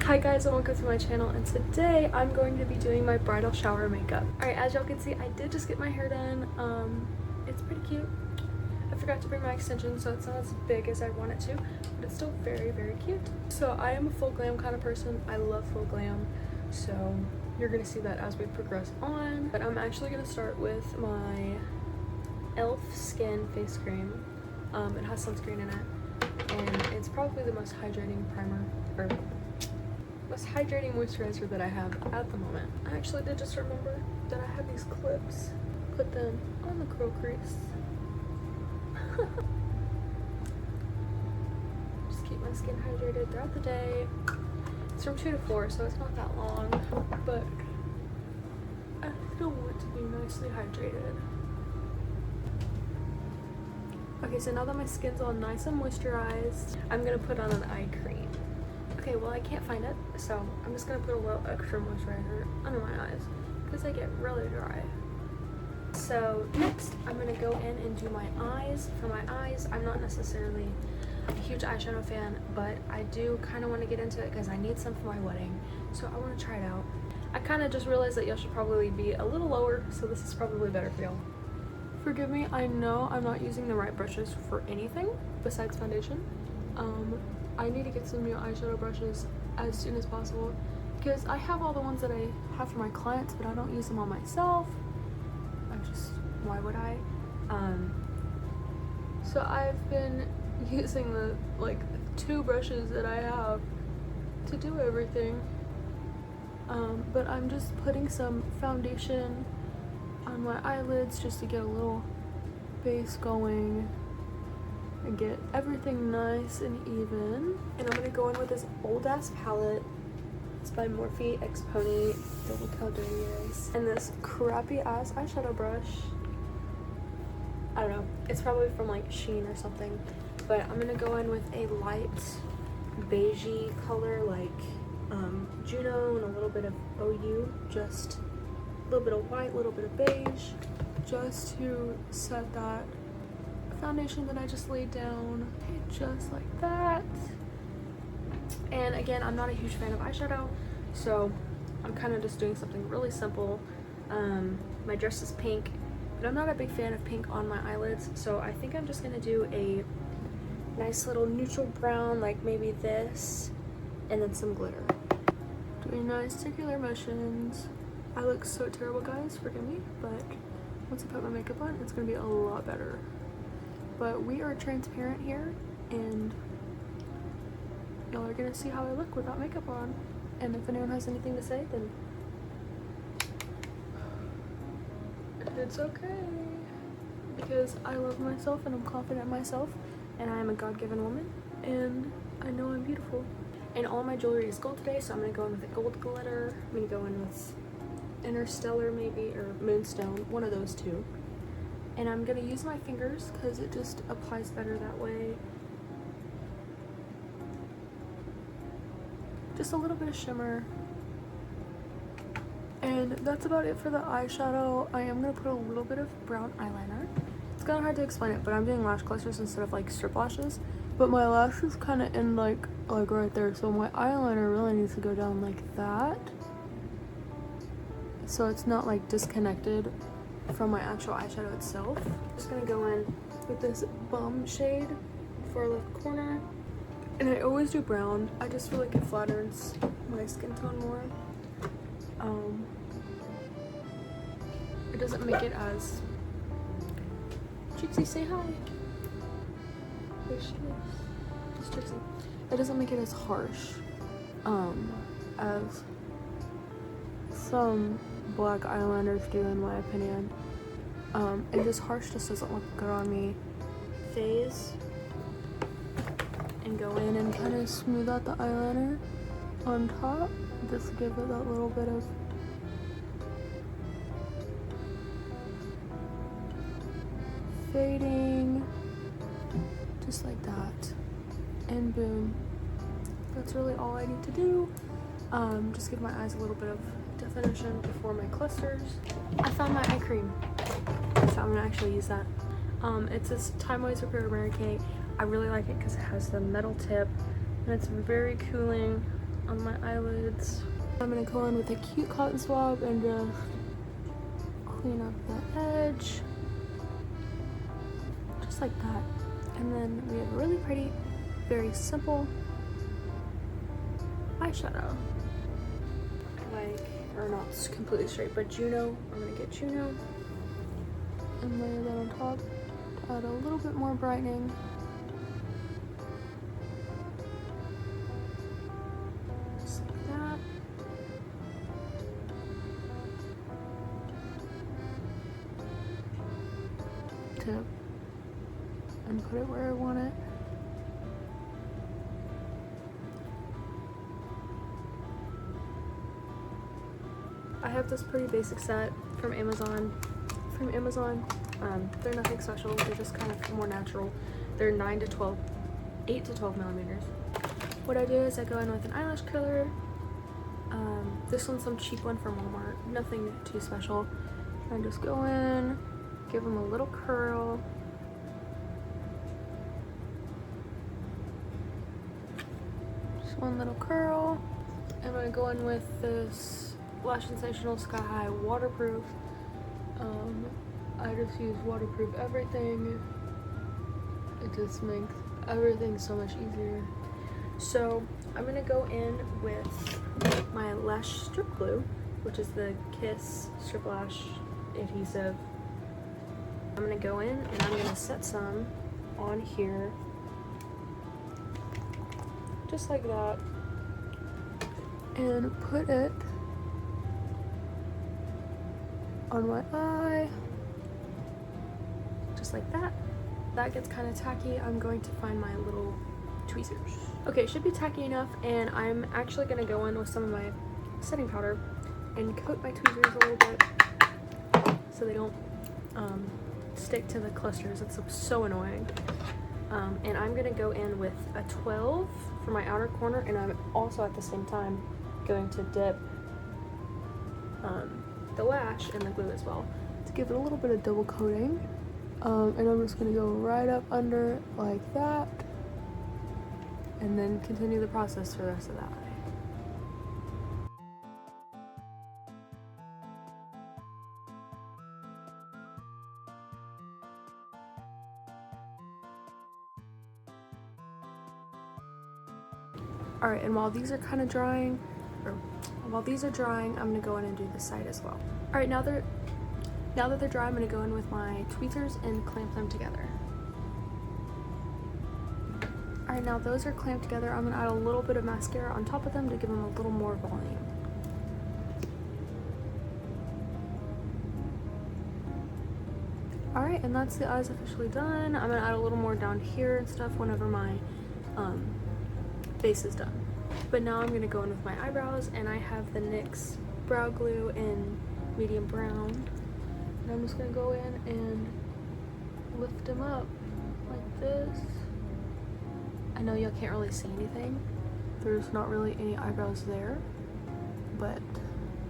Hi guys, and welcome to my channel, and today I'm going to be doing my bridal shower makeup. Alright, as y'all can see, I did just get my hair done. It's pretty cute. I forgot to bring my extensions, so it's not as big as I want it to, but it's still very, very cute. So I am a full glam kind of person. I love full glam, so you're gonna see that as we progress on. But I'm actually gonna start with my e.l.f. Skin face cream. It has sunscreen in it, and it's probably the most hydrating primer, or most hydrating moisturizer that I have at the moment. I actually did just remember that I have these clips. Put them on the curl crease. Just keep my skin hydrated throughout the day. It's from 2 to 4, so it's not that long, but I still want to be nicely hydrated. Okay, so now that my skin's all nice and moisturized, I'm gonna put on an eye cream. Okay, well I can't find it, so I'm just gonna put a little extra moisturizer under my eyes because they get really dry. So next, I'm gonna go in and do my eyes. For my eyes, I'm not necessarily a huge eyeshadow fan, but I do kind of want to get into it because I need some for my wedding, so I want to try it out. I kind of just realized that y'all should probably be a little lower, so this is probably better for y'all. Forgive me, I know I'm not using the right brushes for anything besides foundation. I need to get some new eyeshadow brushes as soon as possible because I have all the ones that I have for my clients, but I don't use them on myself. Why would I? So I've been using the 2 brushes that I have to do everything. But I'm just putting some foundation on my eyelids just to get a little base going and get everything nice and even. And I'm gonna go in with this old ass palette. It's by Morphe X Pony. Don't look how dirty it is. And this crappy ass eyeshadow brush. I don't know. It's probably from Shein or something. But I'm gonna go in with a light beigey color Juno and a little bit of OU. Just a little bit of white, a little bit of beige. Just to set that foundation that I just laid down. Just like that. And again, I'm not a huge fan of eyeshadow, so I'm kind of just doing something really simple. My dress is pink, but I'm not a big fan of pink on my eyelids, so I think I'm just gonna do a nice little neutral brown, like maybe this, and then some glitter. Doing nice circular motions. I look so terrible, guys, forgive me, but once I put my makeup on, it's gonna be a lot better. But we are transparent here, and y'all are gonna see how I look without makeup on. And if anyone has anything to say, then it's okay. Because I love myself and I'm confident in myself, and I am a God-given woman, and I know I'm beautiful. And all my jewelry is gold today, so I'm gonna go in with a gold glitter. I'm gonna go in with Interstellar maybe, or Moonstone, one of those two. And I'm gonna use my fingers because it just applies better that way. Just a little bit of shimmer, and that's about it for the eyeshadow. I am gonna put a little bit of brown eyeliner. It's kind of hard to explain it, but I'm doing lash clusters instead of strip lashes, but my lash is kind of in like right there, so my eyeliner really needs to go down like that, so it's not disconnected from my actual eyeshadow itself. I'm just gonna go in with this bum shade for left corner. And I always do brown. I just feel like it flatters my skin tone more. It doesn't make it as... Trixie, say hi. There she is. It's Trixie. It doesn't make it as harsh as some black eyeliners do, in my opinion. And just harsh just doesn't look good on me. Phase. And go in and kind of smooth out the eyeliner on top. Just give it that little bit of fading. Just like that. And boom. That's really all I need to do. Just give my eyes a little bit of definition before my clusters. I found my eye cream, so I'm gonna actually use that. It's this Time Always Repair Mary Kay. I really like it because it has the metal tip and it's very cooling. on my eyelids. I'm gonna go in with a cute cotton swab and just clean up the edge. Just like that. And then we have a really pretty, very simple eyeshadow. Like, or not completely straight, but Juno. I'm gonna get Juno and layer that on top to add a little bit more brightening. Just like that. Tip. And put it where I want it. I have this pretty basic set from Amazon. They're nothing special. They're just kind of more natural. They're 8 to 12 millimeters. What I do is I go in with an eyelash curler. This one's some cheap one from Walmart. Nothing too special. I just go in, give them a little curl. Just one little curl. I'm gonna go in with this Lash Sensational Sky High waterproof. I just use waterproof everything. It just makes everything so much easier. So I'm gonna go in with my lash strip glue, which is the Kiss Strip Lash adhesive. I'm gonna go in and I'm gonna set some on here, just like that, and put it on my eye, just like that. That gets kind of tacky. I'm going to find my little tweezers. Okay, it should be tacky enough, and I'm actually going to go in with some of my setting powder and coat my tweezers a little bit so they don't stick to the clusters. It's so annoying. And I'm going to go in with a 12 for my outer corner, and I'm also at the same time going to dip the lash and the glue as well to give it a little bit of double coating. And I'm just going to go right up under like that, and then continue the process for the rest of the eye. Alright, and while these are kind of drying, I'm going to go in and do this side as well. Alright, now that they're dry, I'm going to go in with my tweezers and clamp them together. Alright, now those are clamped together. I'm going to add a little bit of mascara on top of them to give them a little more volume. Alright, and that's the eyes officially done. I'm going to add a little more down here and stuff whenever my base is done. But now I'm going to go in with my eyebrows, and I have the NYX brow glue in medium brown. And I'm just going to go in and lift them up like this. I know y'all can't really see anything. There's not really any eyebrows there, but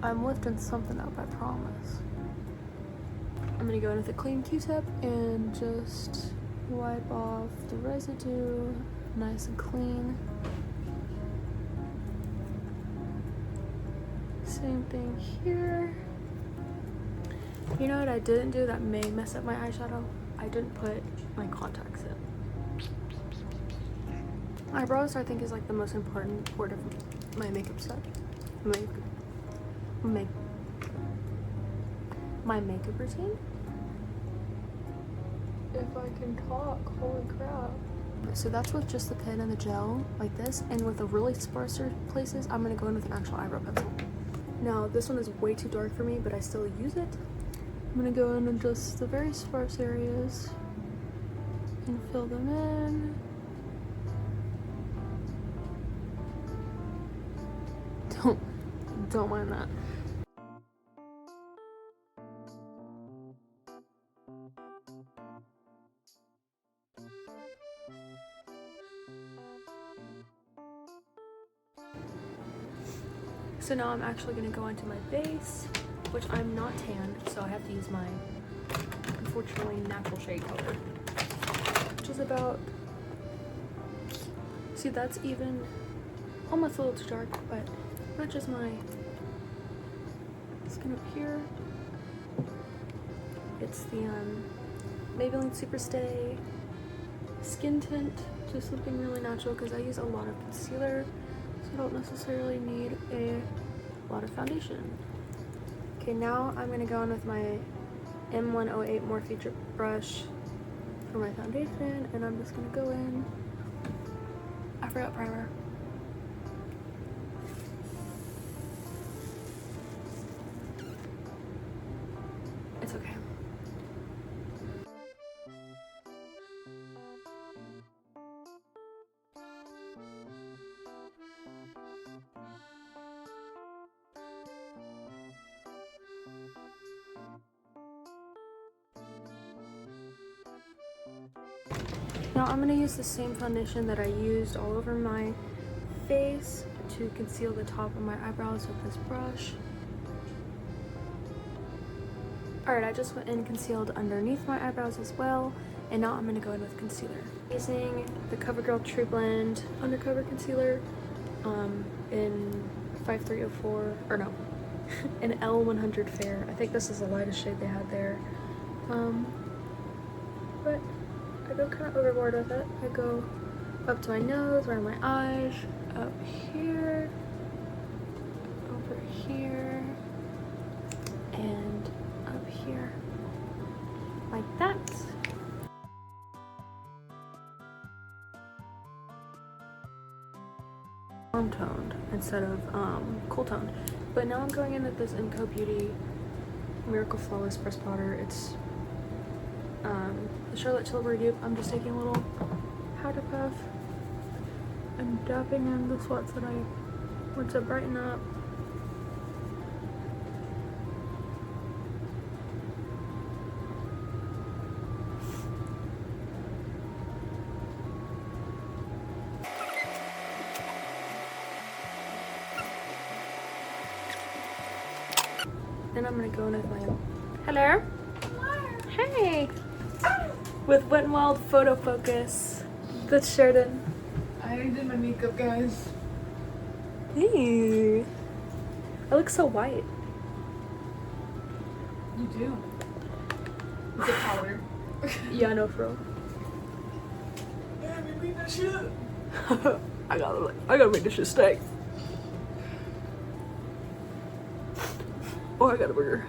I'm lifting something up, I promise. I'm going to go in with a clean Q-tip and just wipe off the residue nice and clean. Same thing here. You know what I didn't do that may mess up my eyeshadow? I didn't put my contacts in. Eyebrows, I think, is like the most important part of my makeup set. My makeup routine. If I can talk, holy crap. So that's with just the pen and the gel, like this, and with the really sparser places, I'm gonna go in with an actual eyebrow pencil. Now, this one is way too dark for me, but I still use it. I'm gonna go in and just the very sparse areas and fill them in. Don't mind that. So now I'm actually going to go into my base, which I'm not tan, so I have to use my, unfortunately, natural shade color, which is about, see, that's even almost a little too dark, but matches my skin up here. It's the Maybelline Superstay Skin Tint, just something really natural because I use a lot of concealer, so I don't necessarily need a lot of foundation. Okay, now I'm gonna go in with my M108 Morphe Drip Brush for my foundation, and I'm just gonna go in. I forgot primer. It's okay. Now I'm going to use the same foundation that I used all over my face to conceal the top of my eyebrows with this brush. Alright, I just went in and concealed underneath my eyebrows as well, and now I'm going to go in with concealer. Using the CoverGirl True Blend Undercover Concealer in 5304, or no, in L100 Fair. I think this is the lightest shade they had there. But I go kind of overboard with it. I go up to my nose, around my eyes, up here, over here, and up here, like that. Warm toned instead of cool toned. But now I'm going in with this Inco Beauty Miracle Flawless Press Powder. It's the Charlotte Tilbury dupe. I'm just taking a little powder puff and dabbing in the spots that I want to brighten up. Then I'm gonna go in with my hello. Hey. With Wet n Wild Photo Focus. That's Sheridan. I already did my makeup, guys. Hey. I look so white. You do. It's a powder. Yeah, I know, for real. Damn, you beat that shit. I gotta make this shit stay. Oh, I got a burger.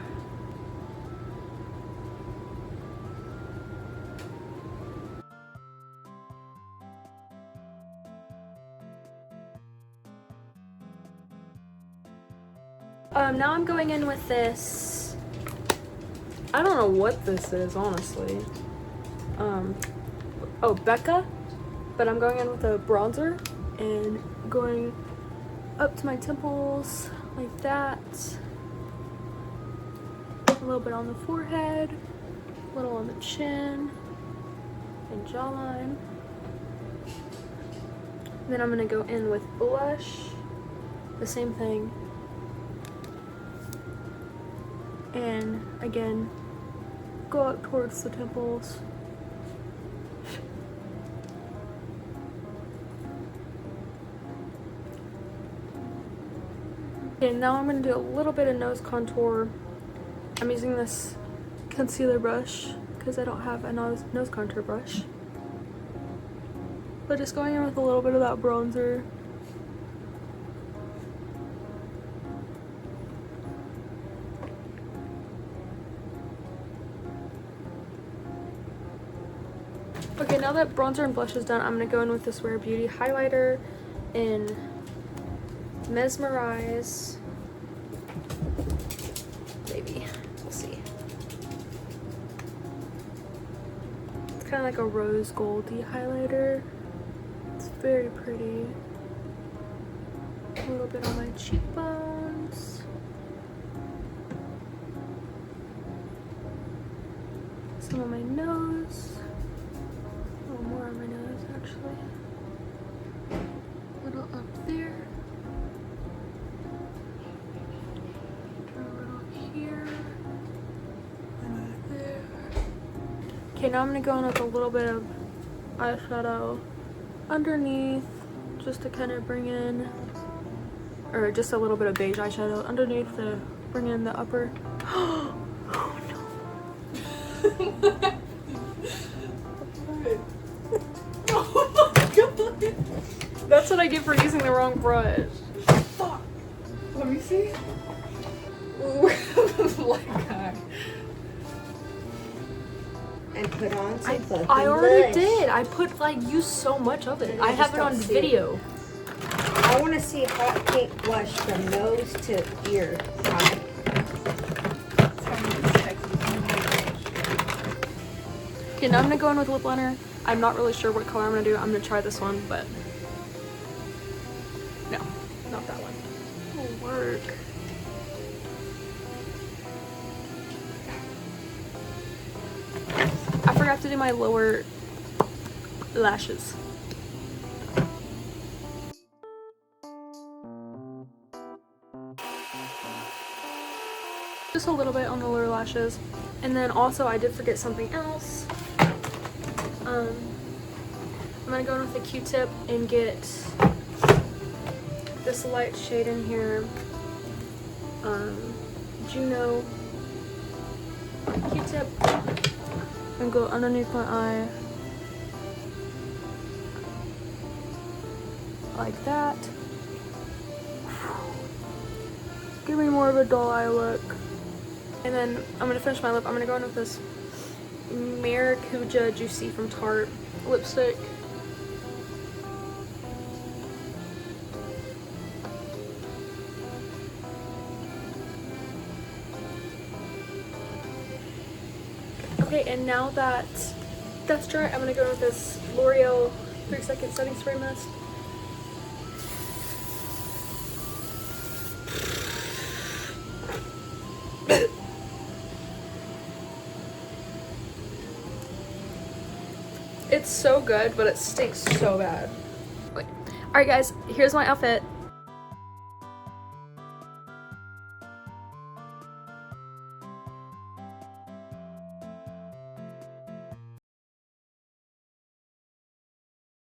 Now I'm going in with this. I don't know what this is, honestly. Oh, Becca. But I'm going in with a bronzer and going up to my temples like that. A little bit on the forehead, a little on the chin and jawline. Then I'm gonna go in with blush, the same thing. And again, go up towards the temples. Okay, now I'm going to do a little bit of nose contour. I'm using this concealer brush because I don't have a nose contour brush. But just going in with a little bit of that bronzer. Okay, now that bronzer and blush is done, I'm going to go in with this Rare Beauty highlighter in Mesmerize. Maybe. We'll see. It's kind of like a rose goldy highlighter. It's very pretty. A little bit on my cheekbones. Some on my nose. A little more on my nose, actually. A little up there. A little here. And there. Okay, now I'm gonna go in with a little bit of eyeshadow underneath, just to kind of bring in, or just a little bit of beige eyeshadow underneath to bring in the upper. Oh no. Oh my god. That's what I get for using the wrong brush. Fuck. Let me see. Ooh. Like that. And put on some fucking I already blush. did. I put like used so much of it. I I have just it on don't see video. I want to see hot pink blush from nose to ear. Eye. Okay, now I'm gonna go in with lip liner. I'm not really sure what color I'm gonna do. I'm gonna try this one, but no, not that one. Oh, work. I forgot to do my lower lashes. Just a little bit on the lower lashes. And then also I did forget something else. I'm gonna go in with a Q-tip and get this light shade in here. Juno Q-tip, and go underneath my eye like that. Give me more of a dull eye look. And then I'm gonna finish my lip. I'm gonna go in with this Maracuja Juicy from Tarte lipstick. Okay, and now that that's dry, I'm gonna go in with this L'Oreal 3-second setting spray mist. It's so good, but it stinks so bad. Wait. Alright guys, here's my outfit.